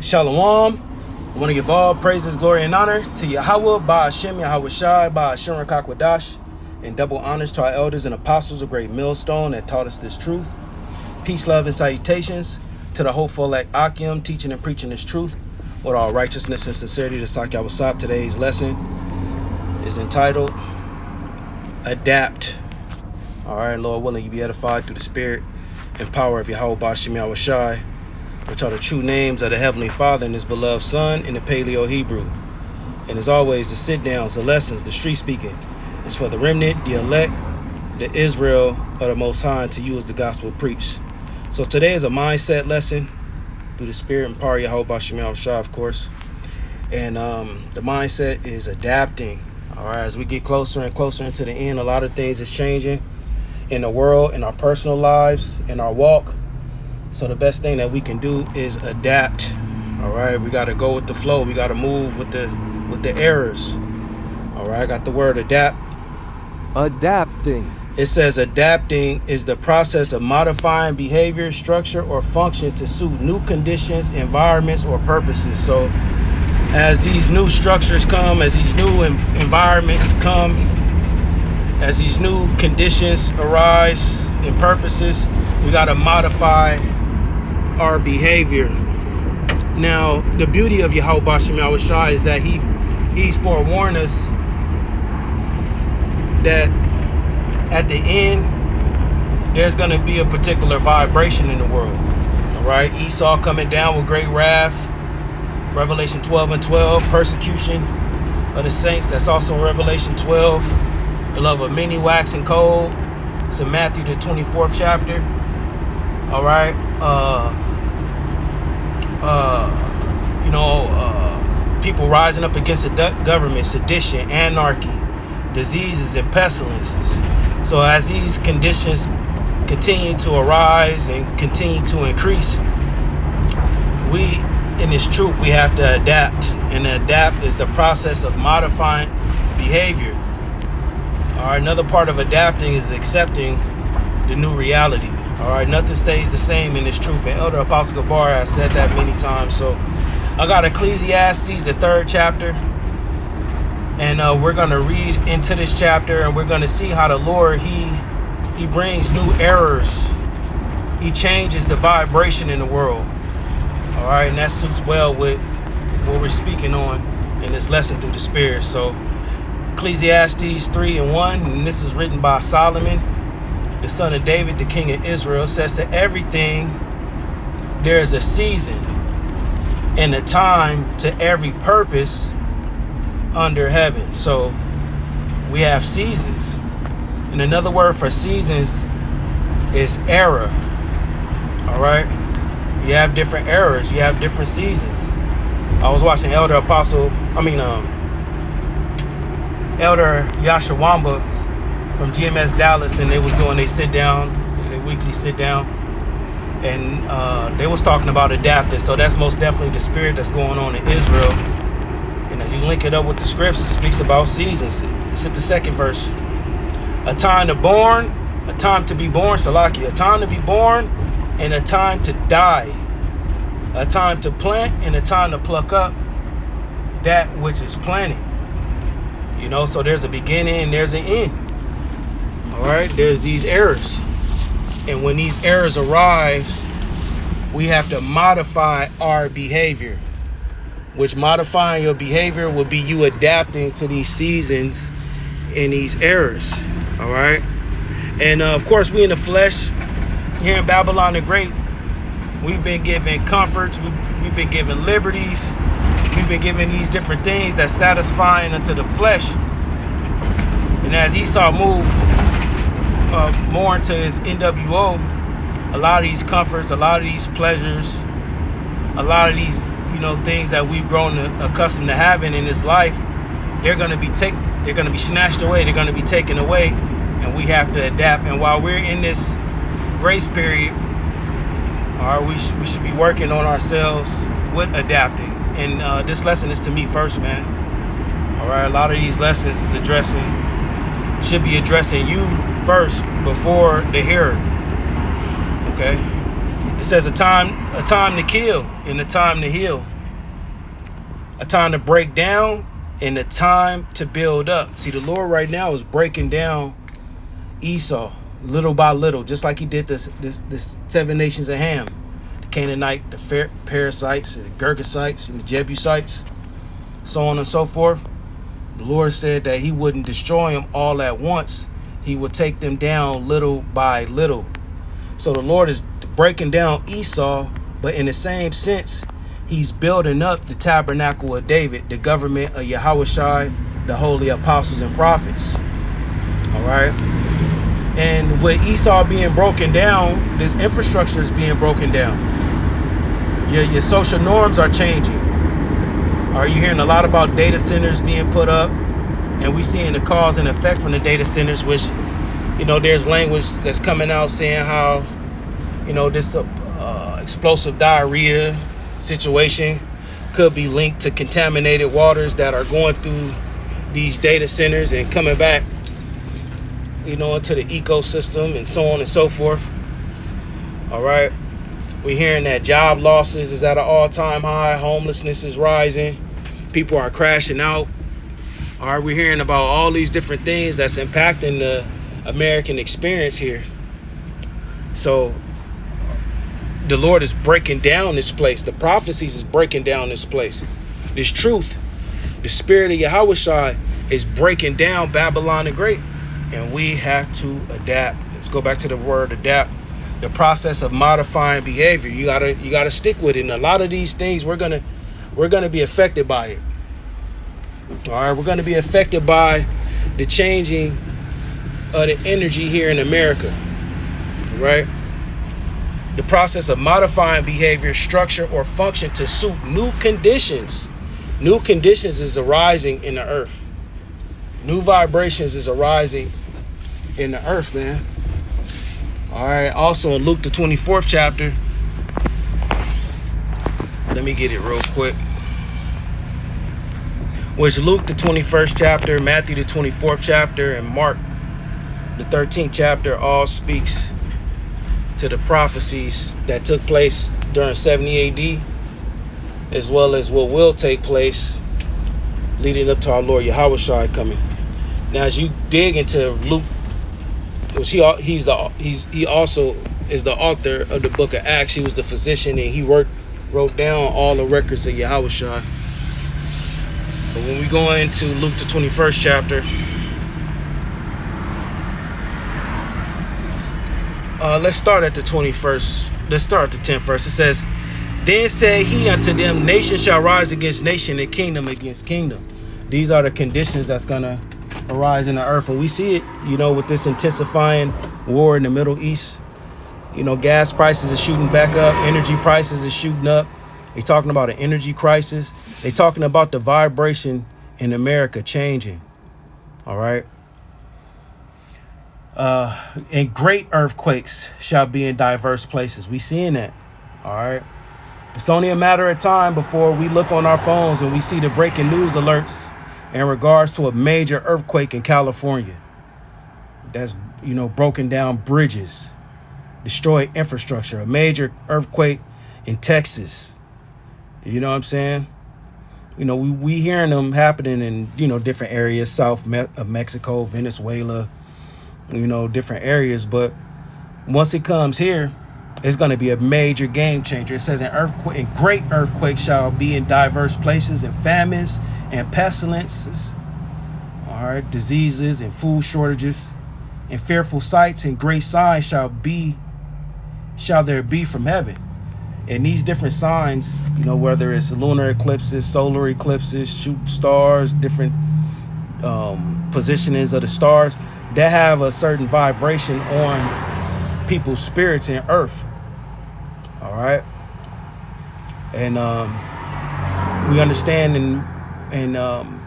Shalom. I want to give all praises, glory, and honor to Yahweh, Ba'ashem, Yahweh Shai, Ba'ashem, Rakakwadash, and double honors to our elders and apostles, a great millstone that taught us this truth. Peace, love, and salutations to the hopeful elect Akim, teaching and preaching this truth with all righteousness and sincerity to Sakya Wasap. Today's lesson is entitled Adapt. All right, Lord willing, you be edified through the spirit and power of Yahweh, Ba'ashem, Yahweh Shai, which are the true names of the Heavenly Father and His beloved Son in the Paleo Hebrew. And as always, the sit-downs, the lessons, the street speaking is for the remnant, the elect, the Israel of the Most High, and to you as the gospel preached. So today is a mindset lesson through the spirit and power of Yahweh Ba'ashem Yahweh Shai, of course. And the mindset is adapting. All right, as we get closer and closer into the end, a lot of things is changing in the world, in our personal lives, in our walk. So the best thing that we can do is adapt. All right, we got to go with the flow. We got to move with the errors. All right, I got the word adapt. Adapting. It says adapting is the process of modifying behavior, structure, or function to suit new conditions, environments, or purposes. So as these new structures come, as these new environments come, as these new conditions arise and purposes, we got to modify our behavior. Now, the beauty of Yahweh Ba'ashem Yahweh Shai is that he's forewarned us that at the end there's going to be a particular vibration in the world. All right, Esau coming down with great wrath, Revelation 12:12, persecution of the saints, that's also in Revelation 12, the love of many waxing cold, it's in Matthew the 24th chapter. All right, people rising up against the government, sedition, anarchy, diseases, and pestilences. So as these conditions continue to arise and continue to increase, we, in this truth, we have to adapt. And adapt is the process of modifying behavior. All right, another part of adapting is accepting the new reality. All right, nothing stays the same in this truth. And Elder Apostle Gabar has said that many times. So I got Ecclesiastes, the 3rd chapter. And we're going to read into this chapter, and we're going to see how the Lord, he brings new errors. He changes the vibration in the world. All right, and that suits well with what we're speaking on in this lesson through the Spirit. So Ecclesiastes 3:1, and this is written by Solomon, the son of David, the king of Israel, says, to everything there is a season and a time to every purpose under heaven. So we have seasons. And another word for seasons is era. All right, you have different eras, you have different seasons. I was watching Elder Yashawamba from GMS Dallas, and they was doing their weekly sit down, and they was talking about adapting. So that's most definitely the spirit that's going on in Israel. And as you link it up with the scripts, it speaks about seasons. It's at the 2nd verse. A time to be born, Salaki, a time to be born and a time to die, a time to plant and a time to pluck up that which is planted. So there's a beginning and there's an end. All right, there's these errors. And when these errors arise, we have to modify our behavior, which modifying your behavior will be you adapting to these seasons and these errors. All right. And of course, we in the flesh here in Babylon the Great, we've been given comforts, we've been given liberties, we've been given these different things that's satisfying unto the flesh. And as Esau moved more into his NWO, a lot of these comforts, a lot of these pleasures, a lot of these things that we've grown accustomed to having in this life, they're going to be snatched away, they're going to be taken away, and we have to adapt. And while we're in this grace period, all right, we should be working on ourselves with adapting. And this lesson is to me first, man. All right, a lot of these lessons should be addressing you first before the hearer. Okay, It says a time to kill and a time to heal. A time to break down and a time to build up. See, the Lord right now is breaking down Esau little by little, just like he did this 7 nations of Ham. The Canaanite, the Perizzites, the Girgashites, and the Jebusites, so on and so forth. The Lord said that he wouldn't destroy them all at once. He would take them down little by little. So the Lord is breaking down Esau, but in the same sense, he's building up the tabernacle of David, the government of Yahushua, the holy apostles and prophets. All right. And with Esau being broken down, this infrastructure is being broken down. Your social norms are changing. Are you hearing a lot about data centers being put up? And we seeing the cause and effect from the data centers, which, you know, there's language that's coming out saying how, you know, this explosive diarrhea situation could be linked to contaminated waters that are going through these data centers and coming back, you know, into the ecosystem and so on and so forth. All right. We're hearing that job losses is at an all-time high. Homelessness is rising. People are crashing out. All right. We're hearing about all these different things that's impacting the American experience here. So the Lord is breaking down this place. The prophecies is breaking down this place. This truth, the spirit of Yahushua is breaking down Babylon the Great. And we have to adapt. Let's go back to the word adapt. The process of modifying behavior. You gotta stick with it. And a lot of these things we're gonna be affected by it. All right, we're gonna be affected by the changing of the energy here in America. Right? The process of modifying behavior, structure, or function to suit new conditions. New conditions is arising in the earth. New vibrations is arising in the earth, man. All right. Also in Luke the 24th chapter. Let me get it real quick. Which Luke the 21st chapter, Matthew the 24th chapter, and Mark the 13th chapter all speaks to the prophecies that took place during 70 AD, as well as what will take place leading up to our Lord Yahushua coming. Now, as you dig into Luke, which he also is the author of the book of Acts. He was the physician, and he wrote down all the records of Yahushua. But when we go into Luke the 21st chapter, let's start at the 21st. Let's start at the 10th verse. It says, "Then said he unto them, nation shall rise against nation and kingdom against kingdom." These are the conditions that's going to arise in the earth. And we see it, you know, with this intensifying war in the Middle East. You know, gas prices are shooting back up. Energy prices are shooting up. They're talking about an energy crisis. They're talking about the vibration in America changing. All right. And great earthquakes shall be in diverse places. We seeing that. All right. It's only a matter of time before we look on our phones and we see the breaking news alerts in regards to a major earthquake in California that's, you know, broken down bridges, destroyed infrastructure, a major earthquake in Texas. You know what I'm saying? You know, we hearing them happening in, you know, different areas, south of Mexico, Venezuela, you know, different areas. But once it comes here, it's going to be a major game changer. It says an earthquake, and great earthquakes shall be in diverse places, and famines and pestilences, all right, diseases and food shortages, and fearful sights and great signs shall there be from heaven. And these different signs, you know, whether it's lunar eclipses, solar eclipses, shooting stars, different positionings of the stars, that have a certain vibration on people's spirits in earth. All right. And we understand in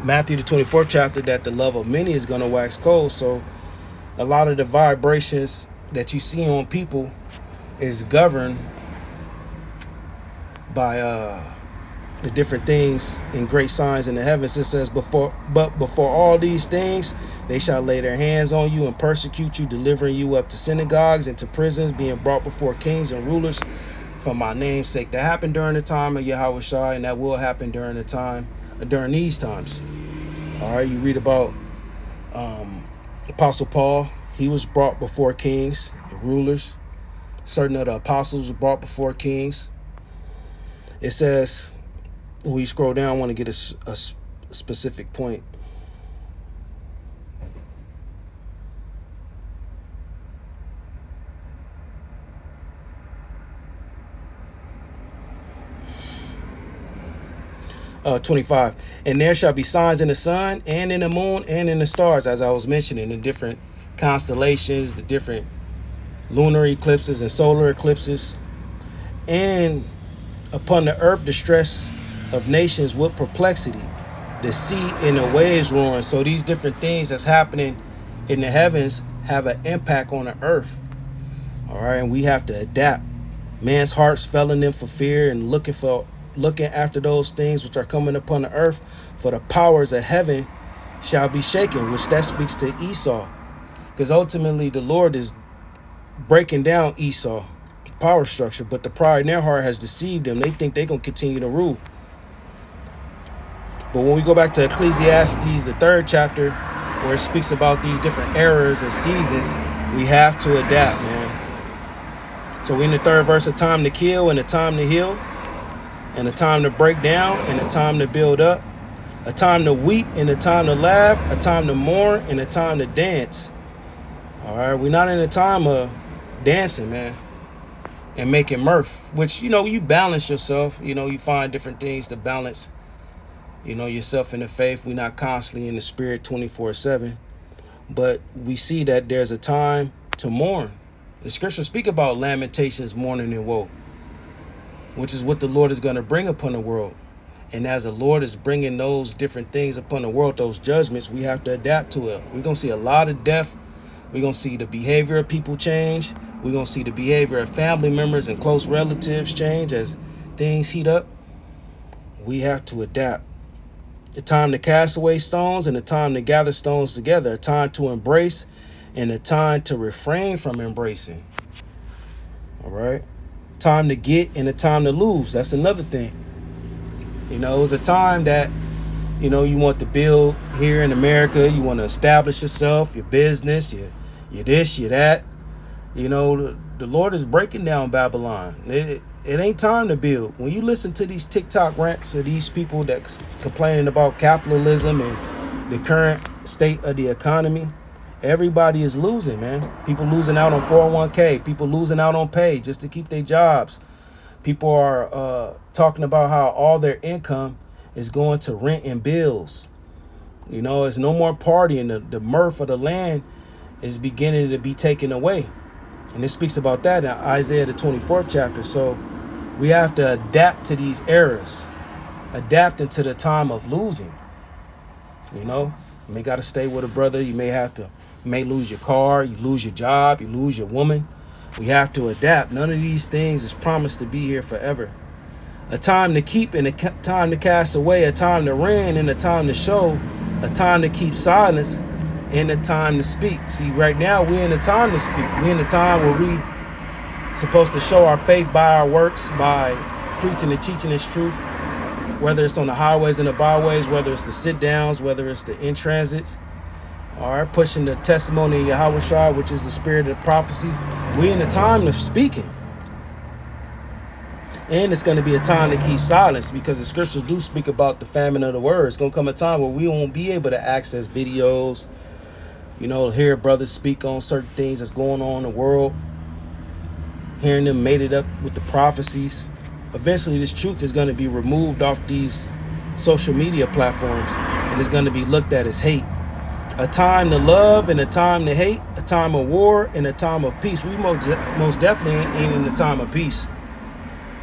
Matthew the 24th chapter that the love of many is going to wax cold. So a lot of the vibrations that you see on people is governed by the different things and great signs in the heavens. It says, before all these things, they shall lay their hands on you and persecute you, delivering you up to synagogues and to prisons, being brought before kings and rulers for my name's sake. That happened during the time of Yahweh Shai, and that will happen during these times. All right, you read about Apostle Paul. He was brought before kings and rulers. Certain of the apostles were brought before kings. It says, when you scroll down, I want to get a specific point. Uh, 25. And there shall be signs in the sun and in the moon and in the stars, as I was mentioning, the different constellations, the different lunar eclipses and solar eclipses, and upon the earth distress of nations with perplexity, the sea and the waves roaring. So these different things that's happening in the heavens have an impact on the earth. All right, and we have to adapt. Man's hearts failing them for fear and looking after those things which are coming upon the earth, for the powers of heaven shall be shaken, which that speaks to Esau, because ultimately the Lord is breaking down Esau power structure, but the pride in their heart has deceived them. They think they're going to continue to rule. But when we go back to Ecclesiastes, the 3rd chapter, where it speaks about these different eras and seasons, we have to adapt, man. So we're in the 3rd verse, a time to kill and a time to heal, and a time to break down and a time to build up, a time to weep and a time to laugh, a time to mourn and a time to dance. All right, we're not in a time of dancing, man, and making mirth, which, you balance yourself. You find different things to balance, yourself in the faith. We're not constantly in the spirit 24/7, but we see that there's a time to mourn. The scriptures speak about lamentations, mourning, and woe, which is what the Lord is going to bring upon the world. And as the Lord is bringing those different things upon the world, those judgments, we have to adapt to it. We're going to see a lot of death. We're going to see the behavior of people change. We're going to see the behavior of family members and close relatives change as things heat up. We have to adapt. A time to cast away stones and a time to gather stones together. A time to embrace and a time to refrain from embracing. All right. Time to get and a time to lose. That's another thing. It was a time that, you want to build here in America. You want to establish yourself, your business, your this, your that. The Lord is breaking down Babylon. It ain't time to build. When you listen to these TikTok rants of these people that's complaining about capitalism and the current state of the economy, everybody is losing, man. People losing out on 401k. People losing out on pay just to keep their jobs. People are talking about how all their income is going to rent and bills. It's no more partying. The mirth of the land is beginning to be taken away. And it speaks about that in Isaiah, the 24th chapter. So we have to adapt to these eras, adapt into the time of losing. You may got to stay with a brother. You may lose your car, you lose your job, you lose your woman. We have to adapt. None of these things is promised to be here forever. A time to keep and a time to cast away, a time to reign and a time to show, a time to keep silence and a time to speak. See, right now we're in a time to speak. We're in a time where we supposed to show our faith by our works, by preaching and teaching His truth, whether it's on the highways and the byways, whether it's the sit downs, whether it's the in transits. All right, pushing the testimony of Yahweh Shai, which is the spirit of prophecy. We're in a time of speaking. And it's going to be a time to keep silence, because the scriptures do speak about the famine of the word. It's going to come a time where we won't be able to access videos, hear brothers speak on certain things that's going on in the world, hearing them mated up with the prophecies. Eventually, this truth is going to be removed off these social media platforms, and it's going to be looked at as hate. A time to love and a time to hate, a time of war and a time of peace. We most definitely ain't in the time of peace.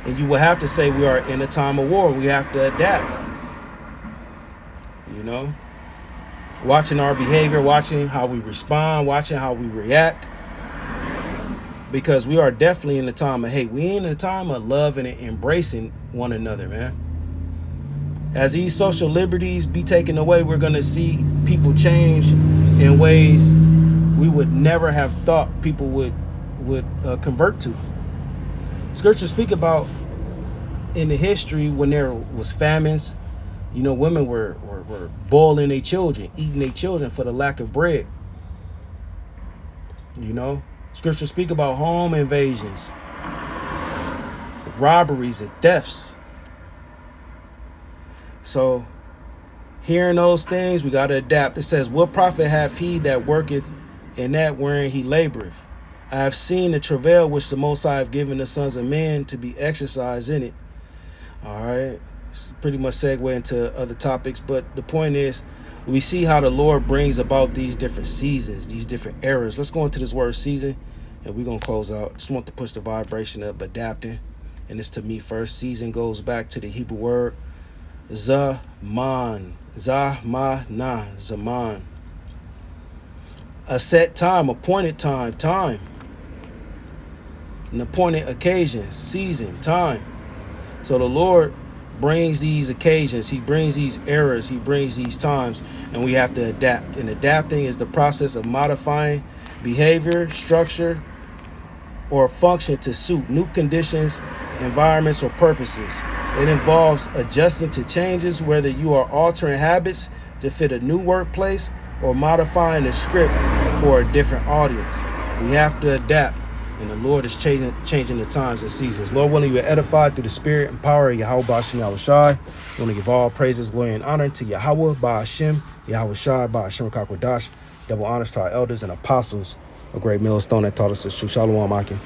And you will have to say we are in a time of war. We have to adapt. Watching our behavior, watching how we respond, watching how we react. Because we are definitely in the time of hate. We ain't in the time of love and embracing one another, man. As these social liberties be taken away, we're going to see people change in ways we would never have thought people would convert to. Scriptures speak about in the history when there was famines, you know, women were boiling their children, eating their children for the lack of bread. You know, scriptures speak about home invasions, robberies, and thefts. So, hearing those things, we got to adapt. It says, what profit hath he that worketh in that wherein he laboreth? I have seen the travail which the Most High have given the sons of men to be exercised in it. All right. It's pretty much segue into other topics. But the point is, we see how the Lord brings about these different seasons, these different eras. Let's go into this word season, and we're going to close out. Just want to push the vibration up, adapting. And it's to me first. Season goes back to the Hebrew word Zaman. Zaman. A set time, appointed time. An appointed occasion, season, time. So the Lord brings these occasions, he brings these eras, he brings these times, and we have to adapt. And adapting is the process of modifying behavior, structure, or function to suit new conditions, environments, or purposes. It involves adjusting to changes, whether you are altering habits to fit a new workplace or modifying the script for a different audience. We have to adapt. And the Lord is changing the times and seasons. Lord willing, you are edified through the spirit and power of Yahweh Ba'ashem Yahweh Shai. We want to give all praises, glory, and honor to Yahweh Ba'ashem Yahweh Shai Ba'ashem Kakwadash. Double honors to our elders and apostles, a great millstone that taught us the truth. Shalom, Akim.